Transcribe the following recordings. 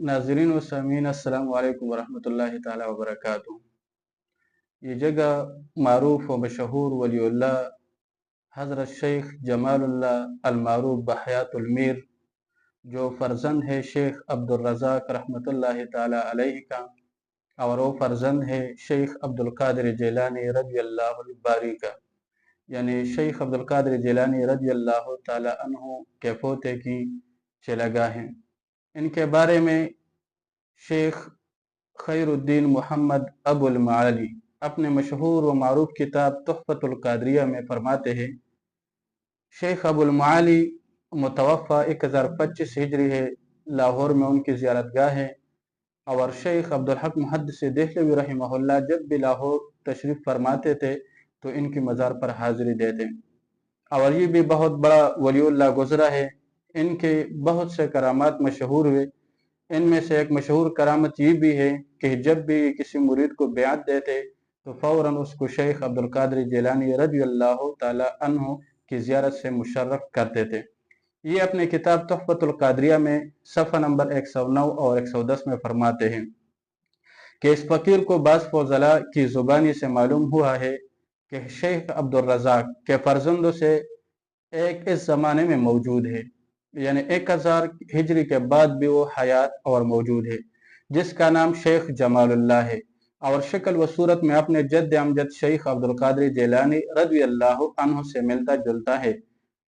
नाज़रीन व सामीन अस्सलामु अलैकुम वरहमतुल्लाहि ताला वबरकातुहू। ये जगह मारूफ व मशहूर वलीउल्लाह हज़रत शेख जमालुल्लाह अलमारूफ बहयातुल मीर जो फ़र्जंद है शेख अब्दुल रज़ाक रहमतुल्लाहि ताला अलैहि का, और वो फ़र्जंद है शेख अब्दुल कादिर जिलानी रज़ियल्लाहुल बारी का, यानी शेख अब्दुल कादिर जिलानी रज़ियल्लाहु ताला अन्हु के पोते की चलगाह हैं। इनके बारे में शेख खैरुद्दीन मोहम्मद अबुल माली अपने मशहूर व मारूफ किताब तुहफ़तुल क़ादरिया में फरमाते हैं, शेख अबुल माली मुतवफ़ा 1025 हिजरी है, लाहौर में उनकी ज़ियारतगाह है। और शेख अब्दुल हक मुहद्दिस देहलवी रहमहुल्लाह जब भी लाहौर तशरीफ़ फरमाते थे तो इनकी मज़ार पर हाज़िरी देते। और ये भी बहुत बड़ा वलीउल्लाह गुज़रा है। इनके बहुत से करामात मशहूर हुए। इनमें से एक मशहूर करामत ये भी है कि जब भी किसी मुरीद को बेअत देते तो फ़ौरन उसको शेख अब्दुल कादिर जिलानी रज़ियल्लाहु ताला अन्हु की ज़ियारत से मुशर्रफ करते थे। ये अपने किताब तुहफ़तुल क़ादरिया में सफ़ा नंबर 109 और 110 में फरमाते हैं कि इस फ़कीर को बाज़ फ़ज़ला की ज़ुबानी से मालूम हुआ है कि शेख अब्दुल रज़ाक के फ़र्जंदों से एक इस ज़माने में मौजूद है, यानी 1000 हिजरी के बाद भी वो हयात और मौजूद है, जिसका नाम शेख जमालुल्लाह है और शक्ल व सूरत में अपने जद्द अमजद शेख अब्दुल कादिर जिलानी रज़ियल्लाहु अन्हु से मिलता जुलता है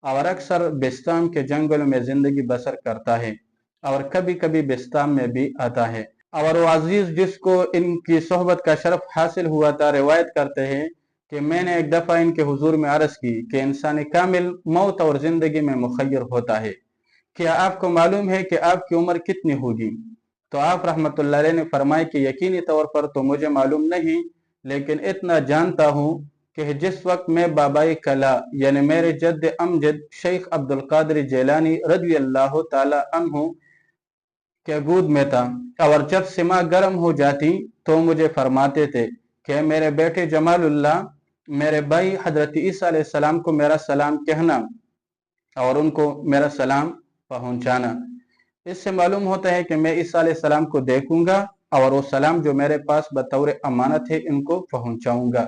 और अक्सर बिस्ताम के जंगलों में ज़िंदगी बसर करता है और कभी कभी बिस्ताम में भी आता है। और वो अजीज़ जिसको इनकी सोहबत का शरफ हासिल हुआ था रिवायत करते हैं कि मैंने एक दफ़ा इनके हुजूर में अर्ज़ की कि इंसान कामिल मौत और ज़िंदगी में मुखय्यर होता है, क्या आपको मालूम है कि आपकी उम्र कितनी होगी? तो आप रहमतुल्लाह अलैह ने फरमाया कि यकीनी तौर पर तो मुझे मालूम नहीं, लेकिन इतना जानता हूँ कि जिस वक्त मैं बाबाई कला यानी मेरे जद्द अमजद शेख अब्दुल कादिर जिलानी रज़ियल्लाहु ताला अन्हु के गोद में था और जब सिमा गर्म हो जाती तो मुझे फरमाते थे कि मेरे बेटे जमालुल्लाह, मेरे भाई हजरत ईसा अलैहिस्सलाम को मेरा सलाम कहना और उनको मेरा सलाम पहुंचाना। इससे मालूम होता है कि मैं ईसा अलैहिस्सलाम को देखूंगा और वो सलाम जो मेरे पास बतौर अमानत है इनको पहुंचाऊंगा।